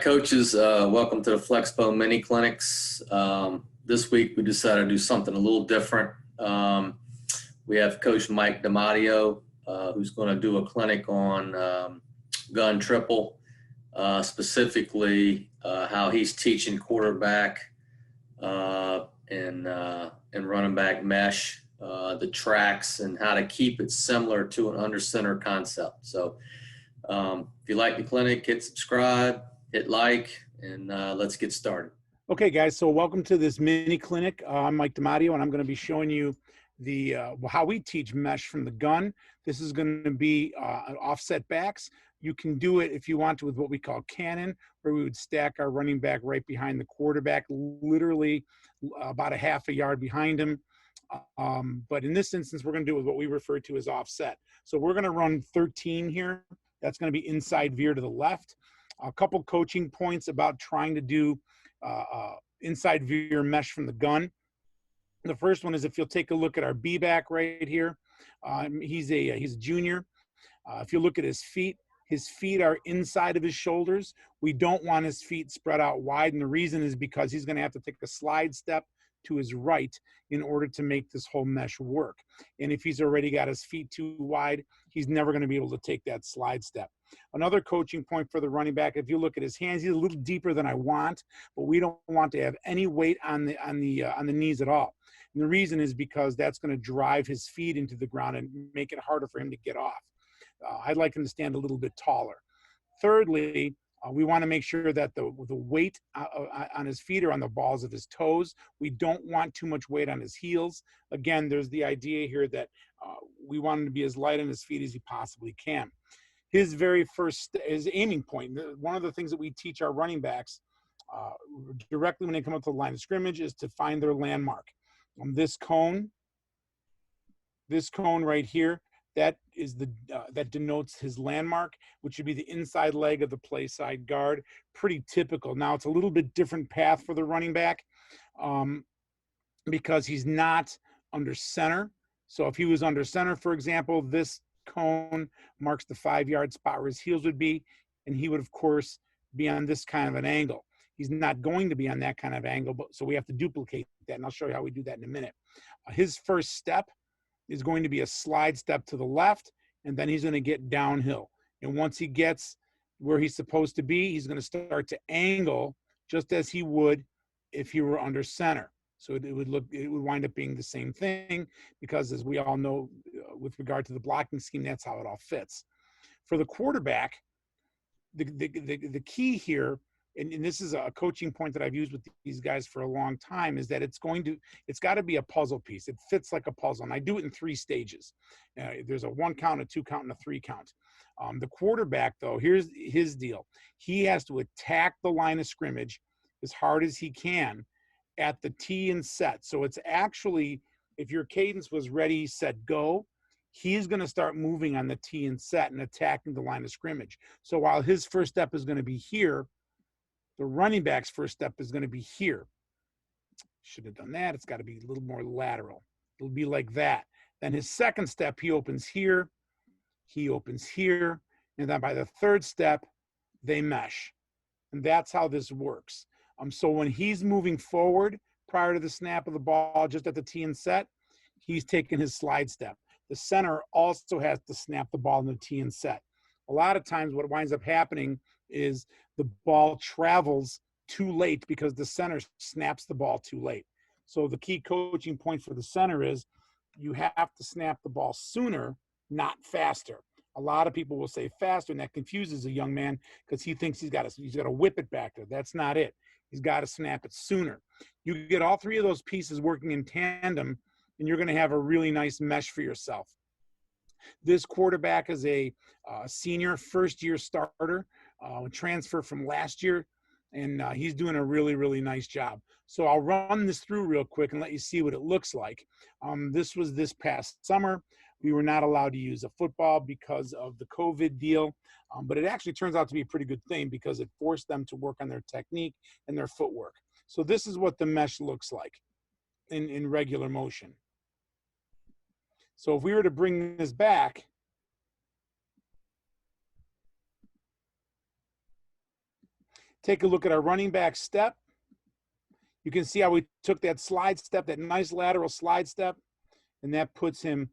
right, coaches, welcome to the Flexbone mini clinics. This week we decided to do something a little different. We have Coach Mike DiMatteo, who's going to do a clinic on gun triple, specifically how he's teaching quarterback and running back mesh, the tracks, and how to keep it similar to an under center concept. So if you like the clinic, hit subscribe, hit like, and let's get started. Okay, guys, so welcome to this mini clinic. I'm Mike DiMatteo, and I'm going to be showing you the how we teach mesh from the gun. This is going to be offset backs. You can do it if you want to with what we call cannon, where we would stack our running back right behind the quarterback, literally about a half a yard behind him. But in this instance, we're going to do what we refer to as offset. So we're going to run 13 here. That's going to be inside veer to the left. A couple coaching points about trying to do inside veer mesh from the gun. The first one is if you'll take a look at our B back right here. He's a junior. If you look at his feet are inside of his shoulders. We don't want his feet spread out wide, and the reason is because he's going to have to take a slide step to his right in order to make this whole mesh work. And if he's already got his feet too wide, he's never going to be able to take that slide step. Another coaching point for the running back, if you look at his hands, he's a little deeper than I want, but we don't want to have any weight on the knees at all. And the reason is because that's going to drive his feet into the ground and make it harder for him to get off. I'd like him to stand a little bit taller. Thirdly, we want to make sure that the weight on his feet are on the balls of his toes. We don't want too much weight on his heels. Again, there's the idea here that we want him to be as light on his feet as he possibly can. His very first, his aiming point, one of the things that we teach our running backs directly when they come up to the line of scrimmage is to find their landmark. This cone right here, that is that denotes his landmark, which would be the inside leg of the play side guard. Pretty typical. Now it's a little bit different path for the running back because he's not under center. So if he was under center, for example, this cone marks the 5-yard spot where his heels would be, and he would of course be on this kind of an angle. He's not going to be on that kind of angle, but so we have to duplicate that, and I'll show you how we do that in a minute. His first step is going to be a slide step to the left, and then he's going to get downhill. And once he gets where he's supposed to be, he's going to start to angle just as he would if he were under center. So it would wind up being the same thing, because as we all know, with regard to the blocking scheme, that's how it all fits. For the quarterback, the key here, and this is a coaching point that I've used with these guys for a long time, is that it's got to be a puzzle piece. It fits like a puzzle, and I do it in 3 stages. There's a 1 count, a 2 count, and a 3 count. The quarterback, though, here's his deal. He has to attack the line of scrimmage as hard as he can at the tee and set. So it's actually, if your cadence was ready, set, go, he's going to start moving on the tee and set and attacking the line of scrimmage. So while his first step is going to be here, the running back's first step is going to be here. Should have done that. It's got to be a little more lateral. It'll be like that. Then his second step, he opens here, and then by the third step, they mesh. And that's how this works. So when he's moving forward prior to the snap of the ball, just at the tee and set, he's taking his slide step. The center also has to snap the ball in the tee and set. A lot of times what winds up happening is the ball travels too late because the center snaps the ball too late. So the key coaching point for the center is you have to snap the ball sooner, not faster. A lot of people will say faster, and that confuses a young man because he thinks he's got to whip it back there. That's not it. He's got to snap it sooner. You get all 3 of those pieces working in tandem, and you're going to have a really nice mesh for yourself. This quarterback is a senior, first-year starter, transfer from last year, and he's doing a really, really nice job. So I'll run this through real quick and let you see what it looks like. This was this past summer. We were not allowed to use a football because of the COVID deal, but it actually turns out to be a pretty good thing because it forced them to work on their technique and their footwork. So this is what the mesh looks like in regular motion. So if we were to bring this back, take a look at our running back step. You can see how we took that slide step, that nice lateral slide step, and that puts him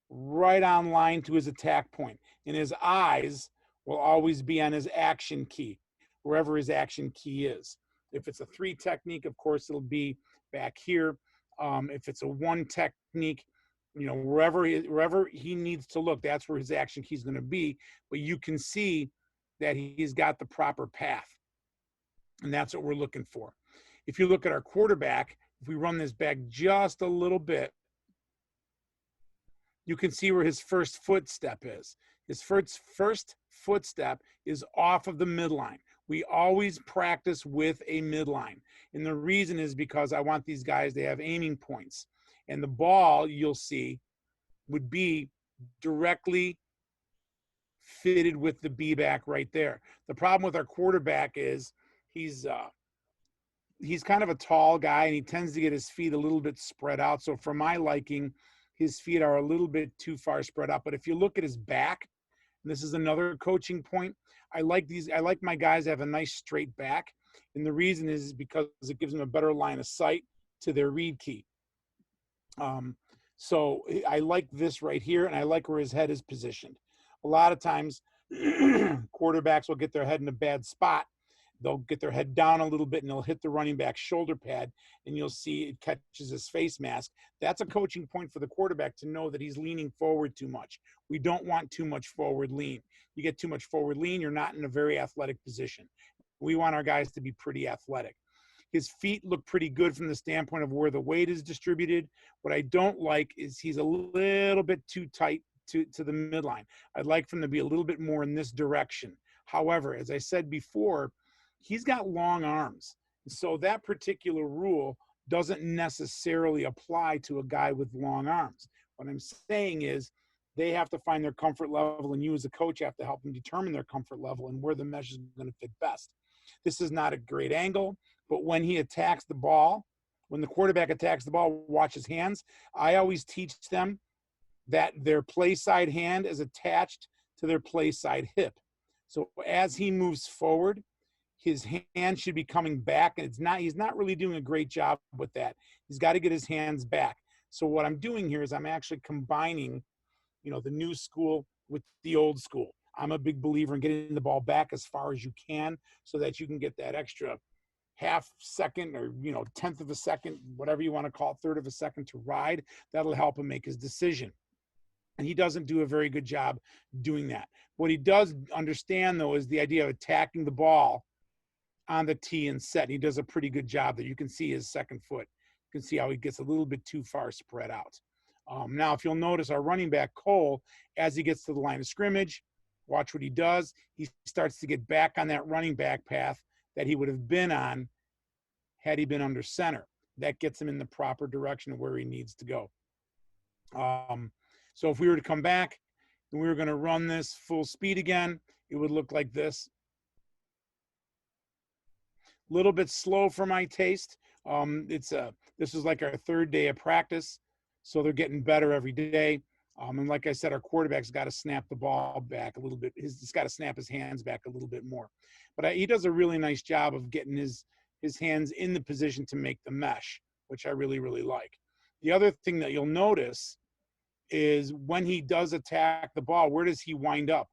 right on line to his attack point. And his eyes will always be on his action key, wherever his action key is. If it's a 3 technique, of course, it'll be back here. If it's a 1 technique, you know, wherever he needs to look, that's where his action key is going to be. But you can see that he's got the proper path. And that's what we're looking for. If you look at our quarterback, if we run this back just a little bit, you can see where his first footstep is. His first footstep is off of the midline. We always practice with a midline. And the reason is because I want these guys to have aiming points. And the ball, you'll see, would be directly fitted with the B-back right there. The problem with our quarterback is he's kind of a tall guy, and he tends to get his feet a little bit spread out. So for my liking, his feet are a little bit too far spread out. But if you look at his back, and this is another coaching point, I like my guys to have a nice straight back. And the reason is because it gives them a better line of sight to their read key. So I like this right here, and I like where his head is positioned. A lot of times quarterbacks will get their head in a bad spot. They'll get their head down a little bit, and they'll hit the running back shoulder pad, and you'll see it catches his face mask. That's a coaching point for the quarterback to know that he's leaning forward too much. We don't want too much forward lean. You get too much forward lean, you're not in a very athletic position. We want our guys to be pretty athletic. His feet look pretty good from the standpoint of where the weight is distributed. What I don't like is he's a little bit too tight to the midline. I'd like for him to be a little bit more in this direction. However, as I said before, he's got long arms. So that particular rule doesn't necessarily apply to a guy with long arms. What I'm saying is they have to find their comfort level, and you as a coach have to help them determine their comfort level and where the mesh is going to fit best. This is not a great angle, but when he attacks the ball, when the quarterback attacks the ball, watch his hands. I always teach them that their play side hand is attached to their play side hip. So as he moves forward, his hand should be coming back, and he's not really doing a great job with that. He's got to get his hands back. So what I'm doing here is I'm actually combining, you know, the new school with the old school. I'm a big believer in getting the ball back as far as you can so that you can get that extra half second or, you know, tenth of a second, whatever you want to call it, third of a second to ride. That'll help him make his decision. And he doesn't do a very good job doing that. What he does understand, though, is the idea of attacking the ball on the tee and set. He does a pretty good job there. You can see his second foot. You can see how he gets a little bit too far spread out. Now, if you'll notice our running back, Cole, as he gets to the line of scrimmage, watch what he does. He starts to get back on that running back path that he would have been on had he been under center. That gets him in the proper direction of where he needs to go. So if we were to come back and we were going to run this full speed again, it would look like this. A little bit slow for my taste. This is like our third day of practice, so they're getting better every day. And like I said, our quarterback's got to snap the ball back a little bit. He's got to snap his hands back a little bit more. But he does a really nice job of getting his hands in the position to make the mesh, which I really, really like. The other thing that you'll notice is when he does attack the ball, where does he wind up?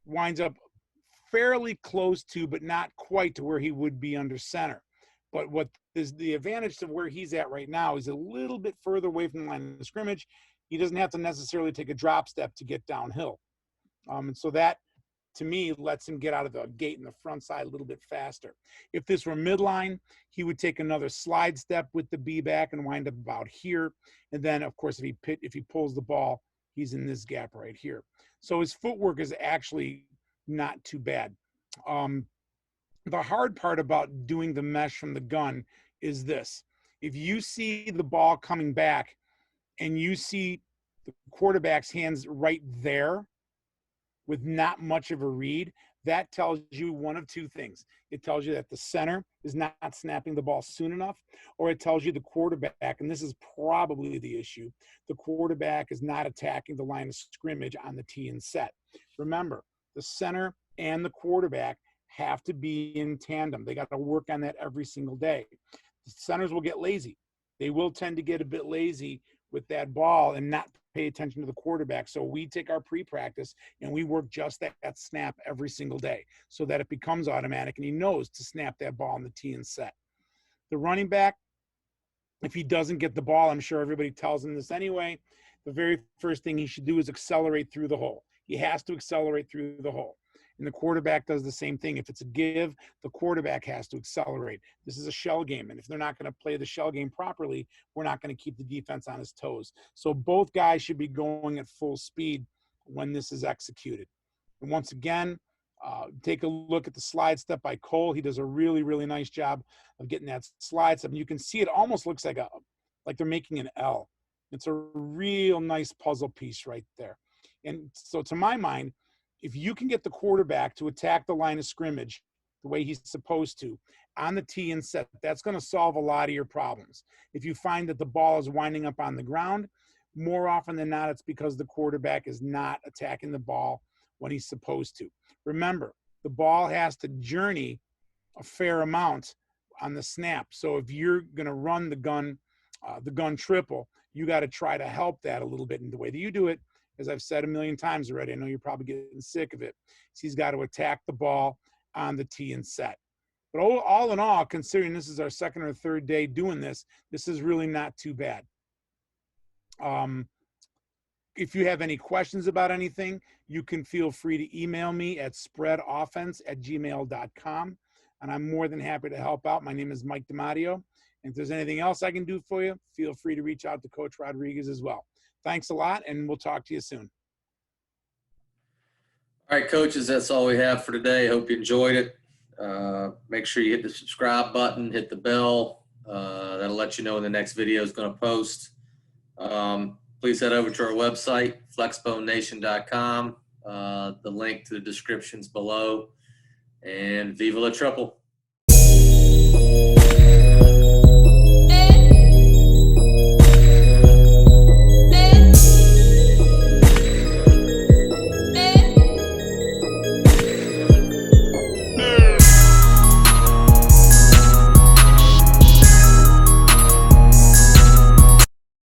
Winds up fairly close to, but not quite to where he would be under center. But what is the advantage of where he's at right now is a little bit further away from the line of scrimmage. He doesn't have to necessarily take a drop step to get downhill. And so that, to me, lets him get out of the gate in the front side a little bit faster. If this were midline, he would take another slide step with the B back and wind up about here. And then, of course, if he pulls the ball, he's in this gap right here. So his footwork is actually not too bad. The hard part about doing the mesh from the gun is this. If you see the ball coming back and you see the quarterback's hands right there with not much of a read, that tells you one of two things. It tells you that the center is not snapping the ball soon enough, or it tells you the quarterback, and this is probably the issue, the quarterback is not attacking the line of scrimmage on the tee and set. Remember, the center and the quarterback have to be in tandem. They got to work on that every single day. The centers will get lazy. They will tend to get a bit lazy with that ball and not pay attention to the quarterback. So we take our pre-practice and we work just that snap every single day so that it becomes automatic and he knows to snap that ball in the tee and set. The running back, if he doesn't get the ball, I'm sure everybody tells him this anyway, the very first thing he should do is accelerate through the hole. He has to accelerate through the hole. And the quarterback does the same thing. If it's a give, the quarterback has to accelerate. This is a shell game. And if they're not going to play the shell game properly, we're not going to keep the defense on his toes. So both guys should be going at full speed when this is executed. And once again, take a look at the slide step by Cole. He does a really, really nice job of getting that slide step. And you can see it almost looks like they're making an L. It's a real nice puzzle piece right there. And so to my mind, if you can get the quarterback to attack the line of scrimmage the way he's supposed to on the tee and set, that's going to solve a lot of your problems. If you find that the ball is winding up on the ground, more often than not, it's because the quarterback is not attacking the ball when he's supposed to. Remember, the ball has to journey a fair amount on the snap. So if you're going to run the gun triple, you got to try to help that a little bit. And the way that you do it, as I've said a million times already, I know you're probably getting sick of it, is he's got to attack the ball on the tee and set. But all in all, considering this is our second or third day doing this, this is really not too bad. If you have any questions about anything, you can feel free to email me at spreadoffense@gmail.com, and I'm more than happy to help out. My name is Mike DiMatteo, and if there's anything else I can do for you, feel free to reach out to Coach Rodriguez as well. Thanks a lot, and we'll talk to you soon. All right, coaches, that's all we have for today. Hope you enjoyed it. Make sure you hit the subscribe button, hit the bell. That'll let you know when the next video is going to post. Please head over to our website, flexbonenation.com. The link to the description's below. And Viva la Triple.